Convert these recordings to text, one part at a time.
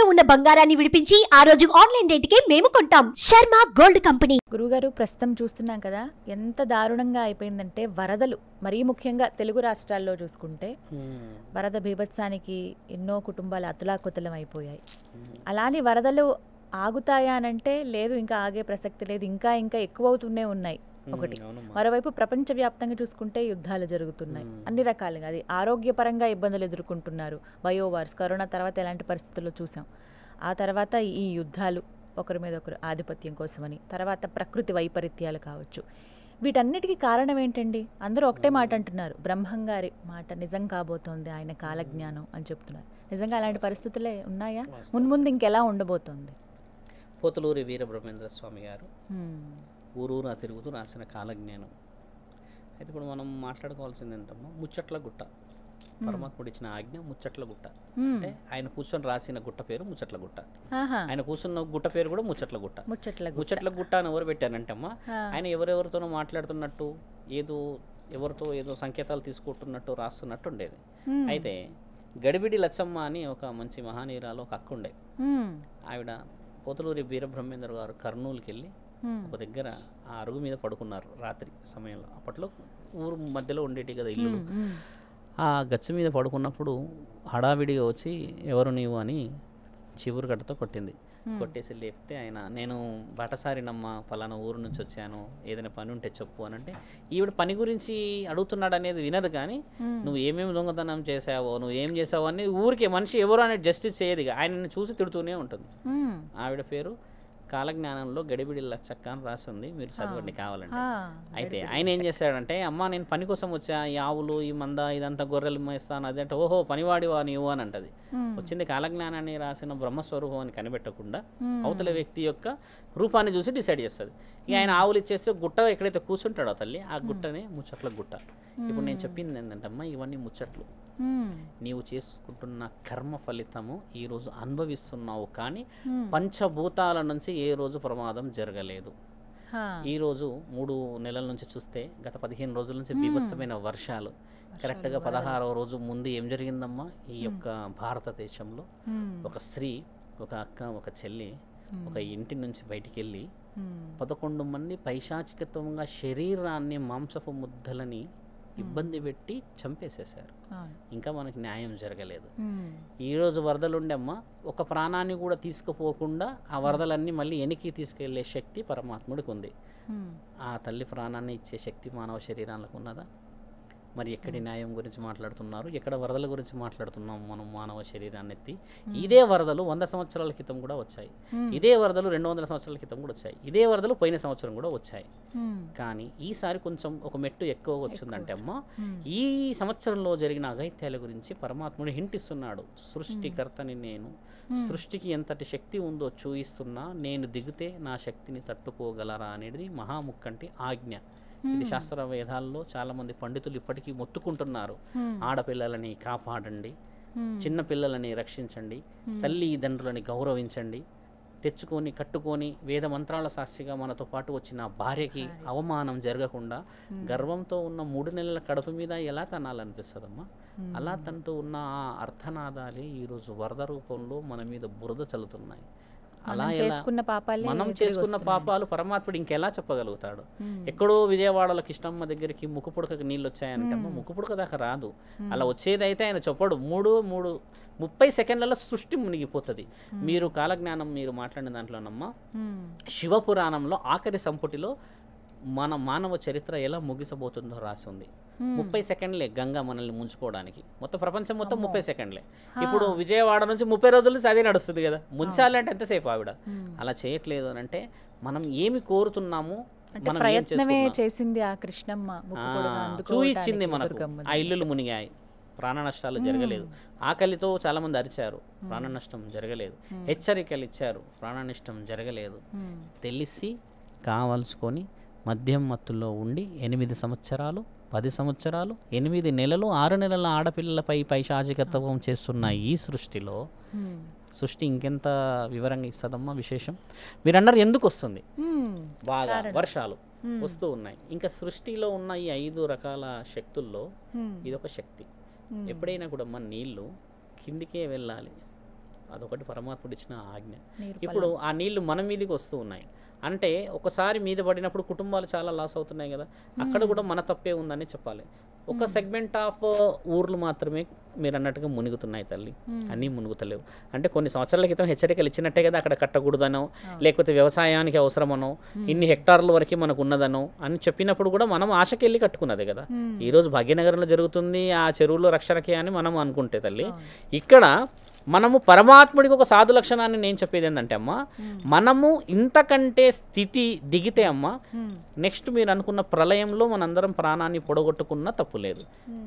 తాకట్టులో ఉన్న బంగారాన్ని విడిపించి ఆ రోజు ఆన్లైన్ రేటుకే మేము కొంటాం. Sharma gold company. గురుగారు, ప్రస్తుతం చూస్తున్నాం కదా, ఎంత దారుణంగా అయిపోయిందంటే వరదలు, మరీ ముఖ్యంగా తెలుగు రాష్ట్రాల్లో చూసుకుంటే వరద బీభత్సానికి ఎన్నో కుటుంబాలు అతలాకుతలం అయిపోయాయి. అలానే వరదలు ఆగుతాయా అనంటే లేదు, ఇంకా ఆగే ప్రసక్తి లేదు, ఇంకా ఇంకా ఎక్కువ అవుతూనే ఉన్నాయి. ఒకటి. మరోవైపు ప్రపంచవ్యాప్తంగా చూసుకుంటే యుద్ధాలు జరుగుతున్నాయి అన్ని రకాలుగా. అది ఆరోగ్యపరంగా ఇబ్బందులు ఎదుర్కొంటున్నారు. బయోవార్స్, కరోనా తర్వాత ఎలాంటి పరిస్థితుల్లో చూసాం. ఆ తర్వాత ఈ యుద్ధాలు, ఒకరి మీద ఒకరు ఆధిపత్యం కోసమని, తర్వాత ప్రకృతి వైపరీత్యాలు కావచ్చు. వీటన్నిటికీ కారణం ఏంటండి? అందరూ ఒకటే మాట అంటున్నారు, బ్రహ్మంగారి మాట నిజం కాబోతోంది, ఆయన కాలజ్ఞానం అని చెప్తున్నారు. నిజంగా అలాంటి పరిస్థితులే ఉన్నాయా? మున్ముందు ఇంకెలా ఉండబోతోంది? పోతులూరి వీరబ్రహ్మేంద్ర స్వామి గారు ఊరూరా తిరుగుతూ రాసిన కాలజ్ఞానం. అయితే ఇప్పుడు మనం మాట్లాడుకోవాల్సింది ఏంటమ్మా, ముచ్చట్ల గుట్ట. పరమాత్ముడు ఇచ్చిన ఆజ్ఞ ముచ్చట్ల గుట్ట. అంటే ఆయన కూర్చొని రాసిన గుట్ట పేరు ముచ్చట్ల గుట్ట. ఆయన కూర్చున్న గుట్ట పేరు కూడా ముచ్చట్ల గుట్ట. ముచ్చట్ల గుట్ట అని ఎవరు పెట్టారంటే అమ్మా, ఆయన ఎవరెవరితోనో మాట్లాడుతున్నట్టు, ఎవరితో ఏదో సంకేతాలు తీసుకుంటున్నట్టు రాస్తున్నట్టు ఉండేది. అయితే గడిబిడి లచ్చమ్మ అని ఒక మంచి మహానీయురాలు ఒక అక్క ఉండే. ఆవిడ పోతులూరి వీరబ్రహ్మేంద్ర గారు కర్నూలుకి వెళ్ళి ఒక దగ్గర ఆ అరుగు మీద పడుకున్నారు రాత్రి సమయంలో. అప్పట్లో ఊరు మధ్యలో ఉండేటి కదా ఇల్లు. ఆ గచ్చు మీద పడుకున్నప్పుడు హడావిడిగా వచ్చి ఎవరు నీవు అని చివురు గడ్డతో కొట్టింది. కొట్టేసి లేపితే ఆయన, నేను బాటసారినమ్మ, ఫలానా ఊరు నుంచి వచ్చాను, ఏదైనా పని ఉంటే చెప్పు అని అంటే, ఈవిడ పని గురించి అడుగుతున్నాడు అనేది వినదు. కానీ నువ్వు ఏమేమి దొంగతనం చేసావో, నువ్వు ఏం చేసావో అని ఊరికే మనిషి ఎవరు అనేది జస్టిస్ చేయదు. ఆయనని చూసి తిడుతూనే ఉంటుంది. ఆవిడ పేరు కాలజ్ఞానంలో గడిబిడి లచ్చక్క అని రాసి ఉంది, మీరు చదవండి కావాలంటే. అయితే ఆయన ఏం చేశాడంటే, అమ్మ నేను పని కోసం వచ్చా, ఈ ఆవులు, ఈ మంద, ఇదంతా గొర్రెలు మేస్తాను అది అంటే, ఓహో పనివాడివా నీవు అని అంటది. వచ్చింది కాలజ్ఞానాన్ని రాసిన బ్రహ్మస్వరూపం అని కనిపెట్టకుండా అవతల వ్యక్తి యొక్క రూపాన్ని చూసి డిసైడ్ చేస్తుంది. ఇక ఆయన ఆవులు ఇచ్చేస్తే గుట్ట ఎక్కడైతే కూర్చుంటాడో తల్లి, ఆ గుట్టనే ముచ్చట్ల గుట్ట. ఇప్పుడు నేను చెప్పింది ఏంటంటే అమ్మా, ఇవన్నీ ముచ్చట్లు. నీవు చేసుకుంటున్న కర్మ ఫలితము ఈరోజు అనుభవిస్తున్నావు, కానీ పంచభూతాల నుంచి ఏ రోజు ప్రమాదం జరగలేదు. ఈరోజు 3 నెలల నుంచి చూస్తే గత 15 రోజుల నుంచి బీభత్సమైన వర్షాలు. కరెక్ట్గా 16వ రోజు ముందు ఏం జరిగిందమ్మా, ఈ యొక్క భారతదేశంలో ఒక స్త్రీ, ఒక అక్క, ఒక చెల్లి ఒక ఇంటి నుంచి బయటికి వెళ్ళి 11 మంది పైశాచికత్వంగా శరీరాన్ని, మాంసపు ముద్దలని ఇబ్బంది పెట్టి చంపేసేశారు. ఇంకా మనకి న్యాయం జరగలేదు. ఈరోజు వరదలుండమ్మా, ఒక ప్రాణాన్ని కూడా తీసుకుపోకుండా ఆ వరదలన్నీ మళ్ళీ వెనక్కి తీసుకెళ్లే శక్తి పరమాత్ముడికి ఉంది. ఆ తల్లి ప్రాణాన్ని ఇచ్చే శక్తి మానవ శరీరాలకు ఉన్నదా? మరి ఎక్కడి న్యాయం గురించి మాట్లాడుతున్నారు, ఎక్కడ వరదల గురించి మాట్లాడుతున్నాం మనం? మానవ శరీరాన్ని ఎత్తి ఇదే వరదలు 100 సంవత్సరాల క్రితం కూడా వచ్చాయి, ఇదే వరదలు 200 సంవత్సరాల క్రితం కూడా వచ్చాయి, ఇదే వరదలు పోయిన సంవత్సరం కూడా వచ్చాయి. కానీ ఈసారి కొంచెం ఒక మెట్టు ఎక్కువ వచ్చిందంటే అమ్మా, ఈ సంవత్సరంలో జరిగిన అఘాయిత్యాల గురించి పరమాత్ముడు హింటిస్తున్నాడు. సృష్టికర్తని నేను, సృష్టికి ఎంతటి శక్తి ఉందో చూయిస్తున్నా, నేను దిగితే నా శక్తిని తట్టుకోగలరా అనేది మహాముక్కంటి ఆజ్ఞ. ఇది శాస్త్ర వేదాల్లో చాలా మంది పండితులు ఇప్పటికీ మొత్తుకుంటున్నారు. ఆడపిల్లలని కాపాడండి, చిన్న పిల్లలని రక్షించండి, తల్లిదండ్రులని గౌరవించండి, తెచ్చుకొని కట్టుకొని వేద మంత్రాల సాక్షిగా మనతో పాటు వచ్చిన భార్యకి అవమానం జరగకుండా గర్వంతో ఉన్న 3 నెలల కడుపు మీద ఎలా తనాలనిపిస్తుందమ్మా? అలా తనతో ఉన్న ఆ అర్థనాదాలే ఈరోజు వరద రూపంలో మన మీద బురద చల్లుతున్నాయి. అలా మనం చేసుకున్న పాపాలు పరమాత్ముడు ఇంకెలా చెప్పగలుగుతాడు? ఎక్కడో విజయవాడలో కృష్ణమ్మ దగ్గరికి ముక్కుపుడకకి నీళ్ళు వచ్చాయంటే ముక్కుపుడక దాకా రాదు. అలా వచ్చేదైతే ఆయన చెప్పడు. 30 సెకండ్లలో సృష్టి మునిగిపోతుంది. మీరు కాలజ్ఞానం మీరు మాట్లాడిన దాంట్లోనమ్మా, శివపురాణంలో ఆఖరి సంపుటిలో మన మానవ చరిత్ర ఎలా ముగిసబోతుందో రాసి ఉంది. 30 సెకండ్లే గంగా మనల్ని ముంచుకోవడానికి. మొత్తం ప్రపంచం మొత్తం 30 సెకండ్లే. ఇప్పుడు విజయవాడ నుంచి 30 రోజుల నుంచి అదే నడుస్తుంది కదా. ముంచాలంటే ఎంతసేపు ఆవిడ? అలా చేయట్లేదు అని అంటే మనం ఏమి కోరుతున్నాము? ప్రయత్నమే చేసింది ఆ కృష్ణమ్మ, చూయించింది మనకు. ఆ ఇల్లులు మునిగాయి, ప్రాణ నష్టాలు జరగలేదు. ఆకలితో చాలా మంది అరిచారు, ప్రాణ నష్టం జరగలేదు. హెచ్చరికలు ఇచ్చారు, ప్రాణ నష్టం జరగలేదు. తెలిసి కావాల్సుకొని మద్యం మత్తులో ఉండి 8 సంవత్సరాలు 10 సంవత్సరాలు 8 నెలలు 6 నెలల ఆడపిల్లలపై పైశాచికత్వం చేస్తున్న ఈ సృష్టిలో సృష్టి ఇంకెంత వివరంగా ఇస్తుందమ్మా విశేషం. మీరు అన్నారు ఎందుకు వస్తుంది? బాగా వర్షాలు వస్తూ ఉన్నాయి. ఇంకా సృష్టిలో ఉన్న ఈ 5 రకాల శక్తుల్లో ఇదొక శక్తి. ఎప్పుడైనా కూడా మన నీళ్లు కిందికే వెళ్ళాలి, అదొకటి పరమాత్ముడు ఇచ్చిన ఆజ్ఞ. నీరు ఇప్పుడు ఆ నీళ్లు మన మీదకి వస్తూ ఉన్నాయి అంటే ఒకసారి మీద పడినప్పుడు కుటుంబాలు చాలా లాస్ అవుతున్నాయి కదా, అక్కడ కూడా మన తప్పే ఉందని చెప్పాలి. ఒక సెగ్మెంట్ ఆఫ్ ఊర్లు మాత్రమే మీరు అన్నట్టుగా మునుగుతున్నాయి తల్లి, అన్నీ మునుగుతలేవు. అంటే కొన్ని సంవత్సరాల క్రితం హెచ్చరికలు ఇచ్చినట్టే కదా అక్కడ కట్టకూడదనో, లేకపోతే వ్యవసాయానికి అవసరమనో, ఇన్ని హెక్టార్ల వరకు మనకు ఉన్నదనో అని చెప్పినప్పుడు కూడా మనం ఆశకి వెళ్ళి కట్టుకున్నదే కదా. ఈరోజు భాగ్యనగరంలో జరుగుతుంది ఆ చెరువులో రక్షణకే అని మనం అనుకుంటే తల్లి, ఇక్కడ మనము పరమాత్ముడికి ఒక సాధు లక్షణాన్ని నేను చెప్పేది ఏంటంటే అమ్మ, మనము ఇంతకంటే స్థితి దిగితే అమ్మ, నెక్స్ట్ మీరు అనుకున్న ప్రళయంలో మనందరం ప్రాణాన్ని పొడగొట్టుకున్నా తప్పు లేదు.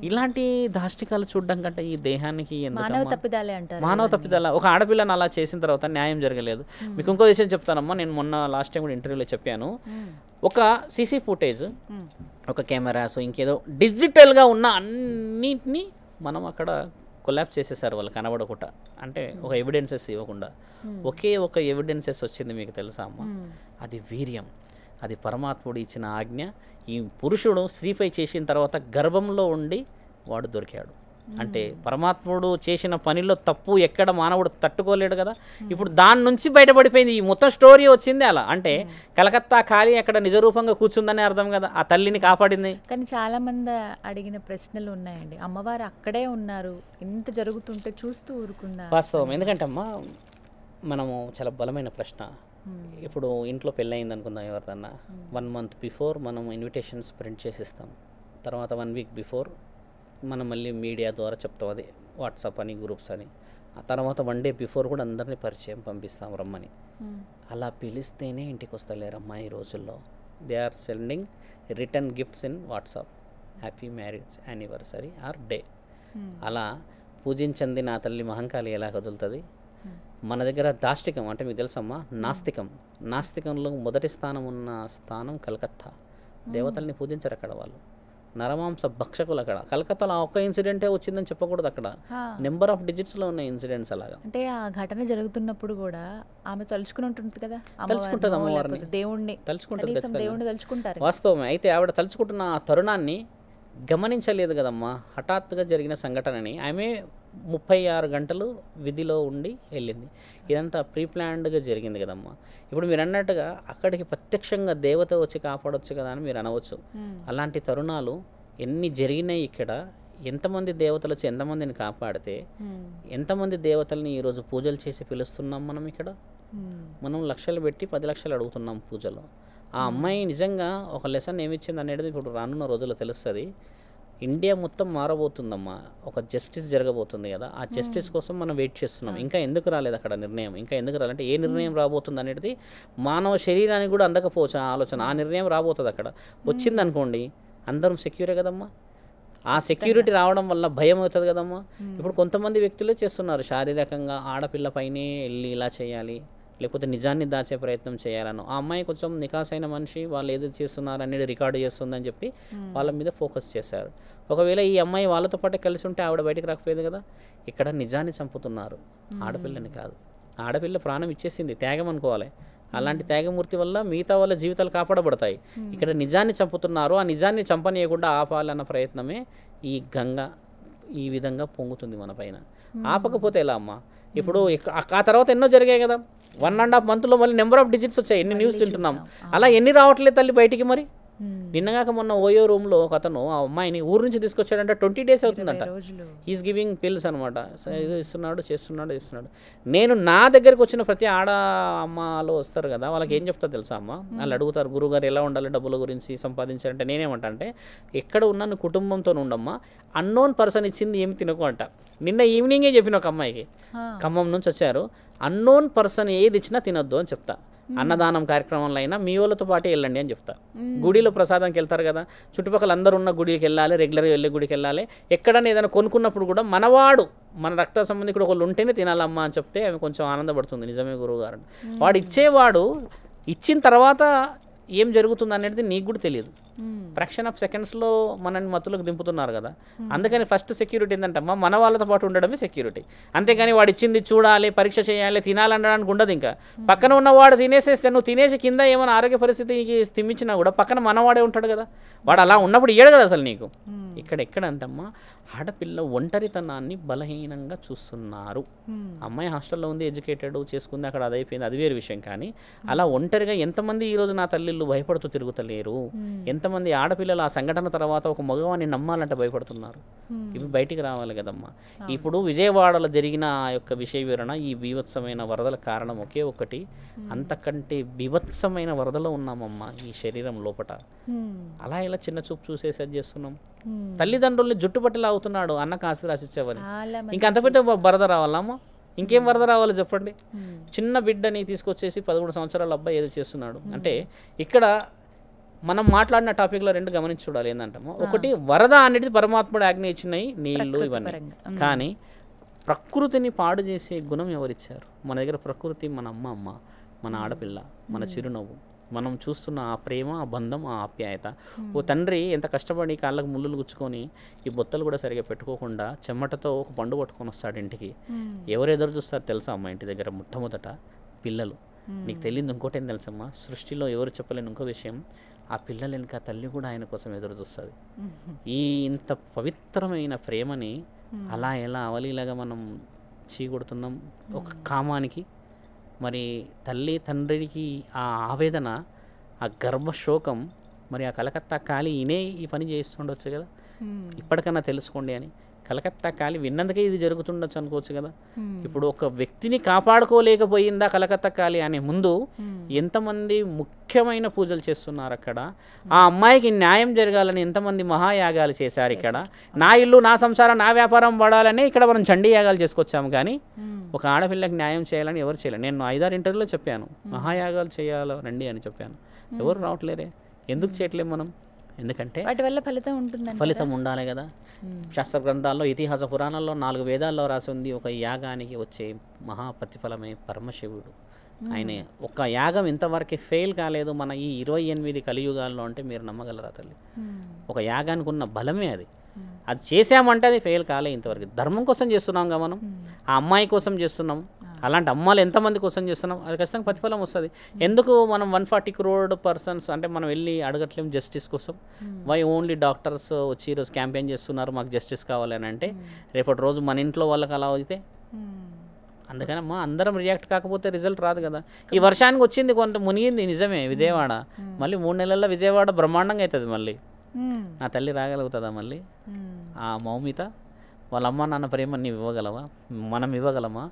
ఇలాంటి దాష్టికాలు చూడడం కంటే ఈ దేహానికి మానవ తప్పిదాలే అంటారు. మానవ తప్పిదాల. ఒక ఆడపిల్లని అలా చేసిన తర్వాత న్యాయం జరగలేదు. మీకు ఇంకో విషయం చెప్తానమ్మా, నేను మొన్న లాస్ట్ టైం కూడా ఇంటర్వ్యూలో చెప్పాను, ఒక సీసీ ఫుటేజ్, ఒక కెమెరాస్, ఇంకేదో డిజిటల్గా ఉన్న అన్నిటినీ మనం అక్కడ కొలాప్స్ చేసేసారు వాళ్ళు కనబడకుండా, అంటే ఒక ఎవిడెన్సెస్ ఇవ్వకుండా. ఒకే ఒక ఎవిడెన్సెస్ వచ్చింది, మీకు తెలుసా అమ్మ? అది వీర్యం, అది పరమాత్ముడు ఇచ్చిన ఆజ్ఞ. ఈ పురుషుడు స్త్రీపై చేసిన తర్వాత గర్భంలో ఉండి వాడు దొరికాడు. అంటే పరమాత్ముడు చేసిన పనిలో తప్పు ఎక్కడ మానవుడు తట్టుకోలేడు కదా. ఇప్పుడు దాని నుంచి బయటపడిపోయింది, ఈ మొత్తం స్టోరీ వచ్చింది అలా. అంటే కలకత్తా ఖాళీ అక్కడ నిజరూపంగా కూర్చుందని అర్థం కదా, ఆ తల్లిని కాపాడింది. కానీ చాలా మంది అడిగిన ప్రశ్నలు ఉన్నాయండి, అమ్మవారు అక్కడే ఉన్నారు, ఇంత జరుగుతుంటే చూస్తూ ఊరుకుందా? వాస్తవం. ఎందుకంటే అమ్మా, మనము చాలా బలమైన ప్రశ్న. ఇప్పుడు ఇంట్లో పెళ్ళయింది అనుకుందాం, ఎవరిదన్నా 1 month బిఫోర్ మనం ఇన్విటేషన్స్ ప్రింట్ చేసిస్తాం. తర్వాత 1 week బిఫోర్ మనం మళ్ళీ మీడియా ద్వారా చెప్తాం, అది వాట్సాప్ అని, గ్రూప్స్ అని. ఆ తర్వాత 1 day బిఫోర్ కూడా అందరినీ పరిచయం పంపిస్తాం రమ్మని. అలా పిలిస్తేనే ఇంటికి వస్తలేరమ్మా ఈ రోజుల్లో. They are sending return gifts in WhatsApp, happy marriage anniversary or day. అలా పూజించింది నా తల్లి మహంకాళి ఎలా కదులుతుంది? మన దగ్గర దాష్టికం అంటే మీకు తెలుసమ్మా, నాస్తికం. నాస్తికంలో మొదటి స్థానం ఉన్న స్థానం కలకత్తా. దేవతల్ని పూజించరు అక్కడ వాళ్ళు, నరమాంస భక్షకులు అక్కడ. కలకత్తాలో ఒక్క ఇన్సిడెంటే వచ్చిందని చెప్పకూడదు, అక్కడ నెంబర్ ఆఫ్ డిజిట్స్లో ఉన్న ఇన్సిడెంట్స్ అలాగా. అంటే ఆ ఘటన జరుగుతున్నప్పుడు కూడా ఆమె తలుచుకుని ఉంటుంది కదా, తలుచుకుంటుంది అమ్మవారిని, దేవుణ్ణి తలుచుకుంటుంది, దేవుణ్ణి తలుచుకుంటారు. వాస్తవమే. అయితే ఆవిడ తలుచుకుంటున్న ఆ తరుణాన్ని గమనించలేదు కదమ్మా, హఠాత్తుగా జరిగిన సంఘటనని. ఆమె 36 గంటలు విధిలో ఉండి వెళ్ళింది. ఇదంతా ప్రీప్లాన్డ్గా జరిగింది కదమ్మా. ఇప్పుడు మీరు అన్నట్టుగా అక్కడికి ప్రత్యక్షంగా దేవత వచ్చి కాపాడొచ్చు కదా అని మీరు అనవచ్చు. అలాంటి తరుణాలు ఎన్ని జరిగినాయి ఇక్కడ. ఎంతమంది దేవతలు వచ్చి ఎంతమందిని కాపాడితే, ఎంతమంది దేవతల్ని ఈరోజు పూజలు చేసి పిలుస్తున్నాం మనం ఇక్కడ. మనం లక్షలు పెట్టి 10 లక్షలు అడుగుతున్నాం పూజలో. ఆ అమ్మాయి నిజంగా ఒక లెసన్ ఏమిచ్చింది అనేది ఇప్పుడు రానున్న రోజుల్లో తెలుస్తుంది. ఇండియా మొత్తం మారబోతుందమ్మా, ఒక జస్టిస్ జరగబోతుంది కదా. ఆ జస్టిస్ కోసం మనం వెయిట్ చేస్తున్నాం. ఇంకా ఎందుకు రాలేదు అక్కడ నిర్ణయం, ఇంకా ఎందుకు రాలంటే ఏ నిర్ణయం రాబోతుంది అనేది మానవ శరీరానికి కూడా అందకపోవచ్చు ఆ ఆలోచన. ఆ నిర్ణయం రాబోతుంది అక్కడ. వచ్చిందనుకోండి అందరం సెక్యూరే కదమ్మా. ఆ సెక్యూరిటీ రావడం వల్ల భయం అవుతుంది కదమ్మా. ఇప్పుడు కొంతమంది వ్యక్తులే చేస్తున్నారు శారీరకంగా ఆడపిల్ల పైనే వెళ్ళి ఇలా చేయాలి, లేకపోతే నిజాన్ని దాచే ప్రయత్నం చేయాలను. ఆ అమ్మాయి కొంచెం నికాసైన మనిషి, వాళ్ళు ఏది చేస్తున్నారు అనేది రికార్డు చేస్తుందని చెప్పి వాళ్ళ మీద ఫోకస్ చేశారు. ఒకవేళ ఈ అమ్మాయి వాళ్ళతో పాటు కలిసి ఉంటే ఆవిడ బయటకు రాకపోయేది కదా. ఇక్కడ నిజాన్ని చంపుతున్నారు, ఆడపిల్లని కాదు. ఆడపిల్ల ప్రాణం ఇచ్చేసింది, త్యాగం అనుకోవాలి. అలాంటి త్యాగమూర్తి వల్ల మిగతా వాళ్ళ జీవితాలు కాపాడబడతాయి. ఇక్కడ నిజాన్ని చంపుతున్నారు, ఆ నిజాన్ని చంపనీయకుండా ఆపాలన్న ప్రయత్నమే ఈ గంగ ఈ విధంగా పొంగుతుంది మన పైన. ఆపకపోతే ఎలా అమ్మా? ఇప్పుడు ఆ తర్వాత ఎన్నో జరిగాయి కదా. 1.5 monthలో మళ్ళీ నెంబర్ ఆఫ్ డిజిట్స్ వచ్చాయి. ఎన్ని న్యూస్ వింటున్నాం, అలా ఎన్ని రావట్లేదు తల్లి బయటికి. మరి నిన్నగాక మొన్న ఓయో రూమ్లో ఒక అతను ఆ అమ్మాయిని ఊరు నుంచి తీసుకొచ్చాడంటే 20 days అవుతుందంట. ఈజ్ గివింగ్ పిల్స్ అనమాట. ఇది ఇస్తున్నాడు, ఇస్తున్నాడు. నేను నా దగ్గరికి వచ్చిన ప్రతి ఆడ అమ్మలో వస్తారు కదా, వాళ్ళకి ఏం చెప్తా తెలుసా అమ్మ? వాళ్ళు అడుగుతారు, గురుగారు ఎలా ఉండాలి డబ్బుల గురించి సంపాదించాలంటే నేనేమంటా అంటే, ఎక్కడ ఉన్నా నువ్వు కుటుంబంతో ఉండమ్మా, అన్నోన్ పర్సన్ ఇచ్చింది ఏమి తినకు అంట. నిన్న ఈవినింగే చెప్పిన ఒక అమ్మాయికి, ఖమ్మం నుంచి వచ్చారు, అన్నోన్ పర్సన్ ఏది ఇచ్చినా తినొద్దు అని చెప్తా. అన్నదానం కార్యక్రమంలో అయినా మీ వాళ్ళతో పాటే వెళ్ళండి అని చెప్తా. గుడిలో ప్రసాదంకి వెళ్తారు కదా, చుట్టుపక్కల అందరూ ఉన్న గుడికి వెళ్ళాలి, రెగ్యులర్గా వెళ్ళే గుడికి వెళ్ళాలి. ఎక్కడైనా ఏదైనా కొనుక్కున్నప్పుడు కూడా మనవాడు, మన రక్త సంబంధికుడు ఒకళ్ళు ఉంటేనే తినాలమ్మా అని చెప్తే ఆమె కొంచెం ఆనందపడుతుంది. నిజమే గురువు గారు, వాడు ఇచ్చేవాడు ఇచ్చిన తర్వాత ఏం జరుగుతుంది అనేది నీకు కూడా తెలియదు. ఫ్రాక్షన్ ఆఫ్ సెకండ్స్లో మనల్ని మత్తులకు దింపుతున్నారు కదా. అందుకని ఫస్ట్ సెక్యూరిటీ ఏంటంటమ్మా మన వాళ్ళతో పాటు ఉండడమే సెక్యూరిటీ. అంతేగాని వాడు ఇచ్చింది చూడాలి, పరీక్ష చేయాలి, తినాలనడానికి ఉండదు. ఇంకా పక్కన ఉన్నవాడు తినేసేస్తే నువ్వు తినేసి కింద ఏమైనా ఆరోగ్య పరిస్థితికి స్థిమించినా కూడా పక్కన మనవాడే ఉంటాడు కదా. వాడు అలా ఉన్నప్పుడు ఇయ్యడు కదా అసలు నీకు. ఇక్కడ ఎక్కడంటమ్మా ఆడపిల్ల ఒంటరితనాన్ని బలహీనంగా చూస్తున్నారు. అమ్మాయి హాస్టల్లో ఉంది, ఎడ్యుకేటెడ్, చేసుకుంది, అక్కడ అది అయిపోయింది, అది వేరే విషయం. కానీ అలా ఒంటరిగా ఎంతమంది ఈరోజు నా తల్లిళ్ళు భయపడుతూ తిరుగుతలేరు, ఎంతమంది ఆడపిల్లలు ఆ సంఘటన తర్వాత ఒక మగవాన్ని నమ్మాలంటే భయపడుతున్నారు. ఇవి బయటికి రావాలి కదమ్మా. ఇప్పుడు విజయవాడలో జరిగిన ఆ యొక్క విషయ వివరణ, ఈ బీభత్సమైన వరదల కారణం ఒకే ఒకటి, అంతకంటే బీభత్సమైన వరదలో ఉన్నామమ్మా ఈ శరీరం లోపట. అలా ఇలా చిన్న చూపు చూసేసి చేస్తున్నాం. తల్లిదండ్రుల్ని జుట్టుపట్టి లాగుతున్నాడు అన్నకు ఆస్తి రాసిచ్చావని. ఇంకా అంత పెద్ద వరద రావాలమ్మా, ఇంకేం వరద రావాలో చెప్పండి. చిన్న బిడ్డని తీసుకొచ్చేసి 11 సంవత్సరాల అబ్బాయి ఏదో చేస్తున్నాడు అంటే ఇక్కడ మనం మాట్లాడిన టాపిక్లో రెండు గమనించి చూడాలి. ఏంటంటామో ఒకటి వరద అనేది పరమాత్ముడు ఆజ్ఞ ఇచ్చినాయి నీళ్లు ఇవన్నీ, కానీ ప్రకృతిని పాడు చేసే గుణం ఎవరిచ్చారు? మన దగ్గర ప్రకృతి మన అమ్మ, మన ఆడపిల్ల, మన చిరునవ్వు, మనం చూస్తున్న ఆ ప్రేమ, ఆ బంధం, ఆ ఆప్యాయత. ఓ తండ్రి ఎంత కష్టపడి కాళ్ళకు ముళ్ళులు గుచ్చుకొని ఈ బొత్తలు కూడా సరిగా పెట్టుకోకుండా చెమటతో ఒక పండు పట్టుకొని వస్తాడు ఇంటికి. ఎవరు ఎదురు చూస్తారు తెలుసా అమ్మ ఇంటి దగ్గర? మొట్టమొదట పిల్లలు. నీకు తెలియదు ఇంకోటి ఏం తెలుసమ్మా, సృష్టిలో ఎవరు చెప్పలేని ఇంకో విషయం, ఆ పిల్లలు వెనుక తల్లి కూడా ఆయన కోసం ఎదురు చూస్తుంది. ఈ ఇంత పవిత్రమైన ప్రేమని అలా ఎలా అవలీలాగా మనం చీకొడుతున్నాం ఒక కామానికి. మరి తల్లి తండ్రికి ఆ ఆవేదన, ఆ గర్భశోకం, మరి ఆ కలకత్తా కాళీ ఈయనే ఈ పని చేస్తుండొచ్చు కదా. ఇప్పటికన్నా తెలుసుకోండి అని కలకత్తా కాళీ విన్నందుకే ఇది జరుగుతుండొచ్చు అనుకోవచ్చు కదా. ఇప్పుడు ఒక వ్యక్తిని కాపాడుకోలేకపోయిందా కలకత్తా కాళీ అనే ముందు ఎంతమంది ముఖ్యమైన పూజలు చేస్తున్నారు అక్కడ. ఆ అమ్మాయికి న్యాయం జరగాలని ఎంతమంది మహాయాగాలు చేశారు ఇక్కడ. నా ఇల్లు, నా సంసారం, నా వ్యాపారం పడాలని ఇక్కడ మనం చండీ యాగాలు చేసుకొచ్చాము. కానీ ఒక ఆడపిల్లకి న్యాయం చేయాలని ఎవరు చేయలేదు. నేను 5-6 ఇంటర్వ్యూలో చెప్పాను, మహాయాగాలు చేయాలి రండి అని చెప్పాను. ఎవరు రావట్లేరే. ఎందుకు చేయట్లేదు మనం? ఎందుకంటే వాటి వల్ల ఫలితం ఉంటుంది, ఫలితం ఉండాలి కదా. శాస్త్ర గ్రంథాల్లో, ఇతిహాస పురాణాల్లో 4 వేదాల్లో రాసి ఉంది, ఒక యాగానికి వచ్చే మహాప్రతిఫలమే పరమశివుడు. ఆయన ఒక యాగం ఇంతవరకు ఫెయిల్ కాలేదు మన ఈ 28 కలియుగాల్లో అంటే మీరు నమ్మగలరా తల్లి? ఒక యాగానికి ఉన్న బలమే అది. అది చేసామంటే అది ఫెయిల్ కాలే ఇంతవరకు. ధర్మం కోసం చేస్తున్నాం కదా మనం, ఆ అమ్మాయి కోసం చేస్తున్నాం. అలాంటి అమ్మాయిలు ఎంతమంది కోసం చేస్తున్నాం, అది ఖచ్చితంగా ప్రతిఫలం వస్తుంది. ఎందుకు మనం 140 crore పర్సన్స్ అంటే మనం వెళ్ళి అడగట్లేం జస్టిస్ కోసం? వై ఓన్లీ డాక్టర్స్ వచ్చి ఈరోజు క్యాంపెయిన్ చేస్తున్నారు మాకు జస్టిస్ కావాలని అంటే, రేపటి రోజు మన ఇంట్లో వాళ్ళకి అలా అయితే అందుకని అమ్మా అందరం రియాక్ట్ కాకపోతే రిజల్ట్ రాదు కదా. ఈ వర్షానికి వచ్చింది కొంత మునిగింది నిజమే విజయవాడ, మళ్ళీ 3 నెలల్లో విజయవాడ బ్రహ్మాండంగా అవుతుంది. మళ్ళీ నా తల్లి రాగలుగుతుందా? మళ్ళీ ఆ మౌమిత వాళ్ళ అమ్మ నాన్న ప్రేమ నీవు ఇవ్వగలవా? మనం ఇవ్వగలమా?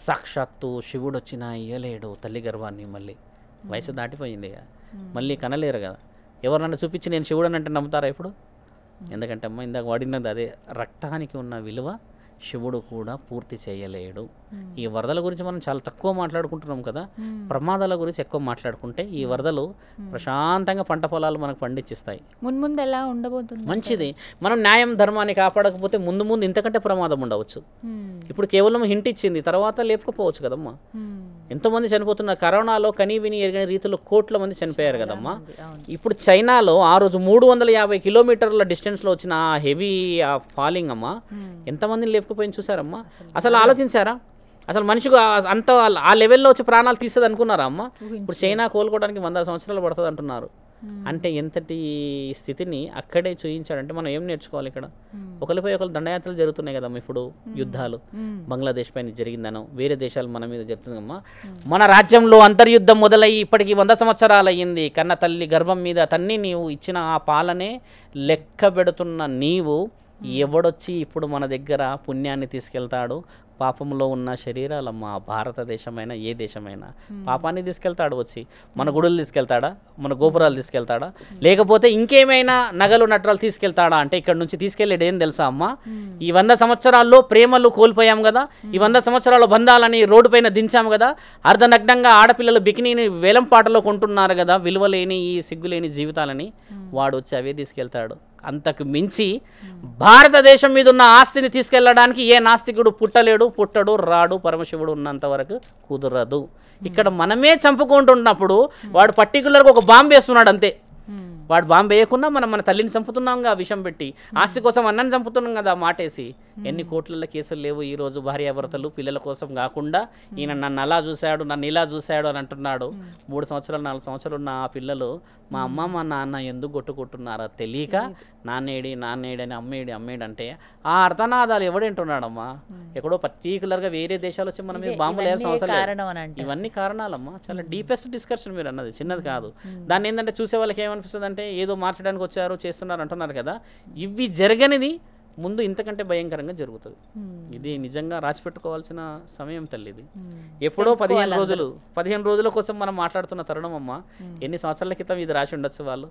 సాక్షాత్తు శివుడు వచ్చినా ఇయ్యలేడు తల్లి గర్వాన్ని. మళ్ళీ వయసు దాటిపోయింది, మళ్ళీ కనలేరు కదా. ఎవరినన్నా చూపించి నేను శివుడు అంటే నమ్ముతారా ఇప్పుడు? ఎందుకంటే అమ్మ ఇందాక వాడినది అదే, రక్తానికి ఉన్న విలువ శివుడు కూడా పూర్తి చేయలేడు. ఈ వరదల గురించి మనం చాలా తక్కువ మాట్లాడుకుంటున్నాం కదా, ప్రమాదాల గురించి ఎక్కువ మాట్లాడుకుంటే ఈ వరదలు ప్రశాంతంగా పంట పొలాలు మనకు పండించిస్తాయి. ముందు ఎలా ఉండబోతుంది? మంచిది. మనం న్యాయం ధర్మాన్ని కాపాడకపోతే ముందు ఇంతకంటే ప్రమాదం ఉండవచ్చు. ఇప్పుడు కేవలం హింట్ ఇచ్చింది, తర్వాత లేపకపోవచ్చు కదమ్మా. ఎంతోమంది చనిపోతున్నారు. కరోనాలో కనీ విని ఎరగని రీతిలో కోట్ల మంది చనిపోయారు కదమ్మా. ఇప్పుడు చైనాలో ఆ రోజు 350 కిలోమీటర్ల డిస్టెన్స్లో వచ్చిన ఆ హెవీ ఫాలింగ్ అమ్మా, ఎంతమందిని లేపకపోయింది చూసారమ్మా? అసలు ఆలోచించారా? అసలు మనిషికి అంత ఆ లెవెల్లో వచ్చి ప్రాణాలు తీస్తుంది అనుకున్నారా అమ్మ? ఇప్పుడు చైనా కోలుకోవడానికి 100 సంవత్సరాలు పడుతుంది అంటున్నారు. అంటే ఎంతటి స్థితిని అక్కడే చూయించాడంటే మనం ఏం నేర్చుకోవాలి ఇక్కడ? ఒకరిపై ఒకరు దండయాత్రలు జరుగుతున్నాయి కదమ్మా. ఇప్పుడు యుద్ధాలు బంగ్లాదేశ్ పైన జరిగిందనో, వేరే దేశాలు మన మీద జరుగుతుందమ్మా. మన రాజ్యంలో అంతర్యుద్ధం మొదలయ్యి ఇప్పటికి 100 సంవత్సరాలు అయ్యింది. కన్న తల్లి గర్భం మీద తన్ని నీవు ఇచ్చిన ఆ పాలనే లెక్క పెడుతున్న నీవు ఎవడొచ్చి ఇప్పుడు మన దగ్గర పుణ్యాన్ని తీసుకెళ్తాడు? పాపంలో ఉన్న శరీరాలమ్మా, భారతదేశమైనా ఏ దేశమైనా పాపాన్ని తీసుకెళ్తాడు. వచ్చి మన గుడులు తీసుకెళ్తాడా? మన గోపురాలు తీసుకెళ్తాడా? లేకపోతే ఇంకేమైనా నగలు నట్రాలు తీసుకెళ్తాడా? అంటే ఇక్కడ నుంచి తీసుకెళ్ళేది ఏం తెలుసా అమ్మా? ఈ 100 సంవత్సరాల్లో ప్రేమలు కోల్పోయాం కదా, ఈ 100 సంవత్సరాల బంధాలని రోడ్డు పైన దించాము కదా, అర్ధనగ్నంగా ఆడపిల్లలు బికినీని వేలం పాటలో కొంటున్నారు కదా, విలువలేని ఈ సిగ్గులేని జీవితాలని. వాడు వచ్చి అవే తీసుకెళ్తాడు. అంతకు మించి భారతదేశం మీద ఉన్న ఆస్తిని తీసుకెళ్ళడానికి ఏ నాస్తికుడు పుట్టడు, రాడు. పరమశివుడు ఉన్నంత వరకు కుదరదు. ఇక్కడ మనమే చంపుకుంటున్నప్పుడు వాడు పర్టికులర్గా ఒక బాంబు వేస్తున్నాడు అంతే. వాడు బాంబు వేయకున్నా మనం మన తల్లిని చంపుతున్నాంగా విషం పెట్టి, ఆస్తి కోసం అన్నని చంపుతున్నాం కదా మాటేసి. ఎన్ని కోట్లలో కేసులు లేవు ఈరోజు భార్యాభర్తలు పిల్లల కోసం కాకుండా. ఈయన నన్ను అలా చూశాడు, నన్ను ఇలా చూశాడు అని అంటున్నాడు. 3 సంవత్సరాలు 4 సంవత్సరాలు ఉన్న ఆ పిల్లలు మా అమ్మ మా నాన్న ఎందుకు కొట్టుకుంటున్నారో తెలియక నాన్నేడి అని అమ్మేడి అంటే ఆ అర్థనాదాలు ఎవడేంటున్నాడమ్మా? ఎక్కడో పర్టికులర్గా వేరే దేశాలు వచ్చి మన మీద బాంబులు వేయాల్సిన అవసరం లేదు. ఇవన్నీ కారణాలమ్మా. చాలా డీపెస్ట్ డిస్కషన్ మీరు అన్నది, చిన్నది కాదు. దాన్ని ఏంటంటే చూసే వాళ్ళకి ఏమనిపిస్తుంది అంటే ఏదో మార్చడానికి వచ్చారు చేస్తున్నారు అంటున్నారు కదా. ఇవి జరగనిది ముందు ఇంతకంటే భయంకరంగా జరుగుతుంది. ఇది నిజంగా రాసి పెట్టుకోవాల్సిన సమయం తల్లి. ఇది ఎప్పుడో 15 రోజుల కోసం మనం మాట్లాడుతున్న తరుణం అమ్మ. ఎన్ని సంవత్సరాల క్రితం ఇది రాసి ఉండొచ్చు వాళ్ళు,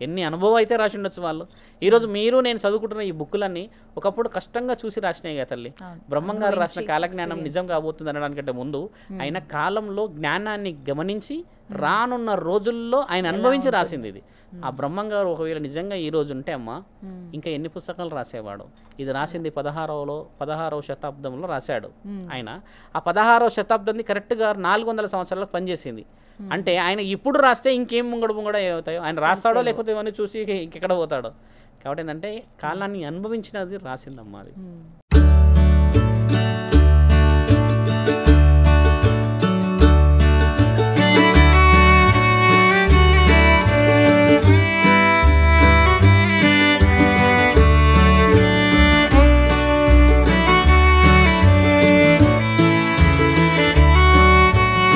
ఎన్ని అనుభవం అయితే రాసి ఉండొచ్చు వాళ్ళు. ఈరోజు మీరు నేను చదువుకుంటున్న ఈ బుక్కులన్నీ ఒకప్పుడు కష్టంగా చూసి రాసినాయి కదా తల్లి. బ్రహ్మంగారు రాసిన కాలజ్ఞానం నిజం కాబోతుంది అనడానికంటే ముందు ఆయన కాలంలో జ్ఞానాన్ని గమనించి రానున్న రోజుల్లో ఆయన అనుభవించి రాసింది ఇది. ఆ బ్రహ్మంగారు ఒకవేళ నిజంగా ఈ రోజు ఉంటే అమ్మ ఇంకా ఎన్ని పుస్తకాలు రాసేవాడు. ఇది రాసింది 16వ శతాబ్దంలో రాశాడు ఆయన. ఆ 16వ శతాబ్దాన్ని కరెక్ట్గా 400 సంవత్సరాలకు పనిచేసింది. అంటే ఆయన ఇప్పుడు రాస్తే ఇంకేం ముంగడ అవుతాయో ఆయన రాస్తాడో లేకపోతే ఇవన్నీ చూసి ఇంకెక్కడ పోతాడో. కాబట్టి ఏంటంటే కాలాన్ని అనుభవించినది రాసిందమ్మా అది.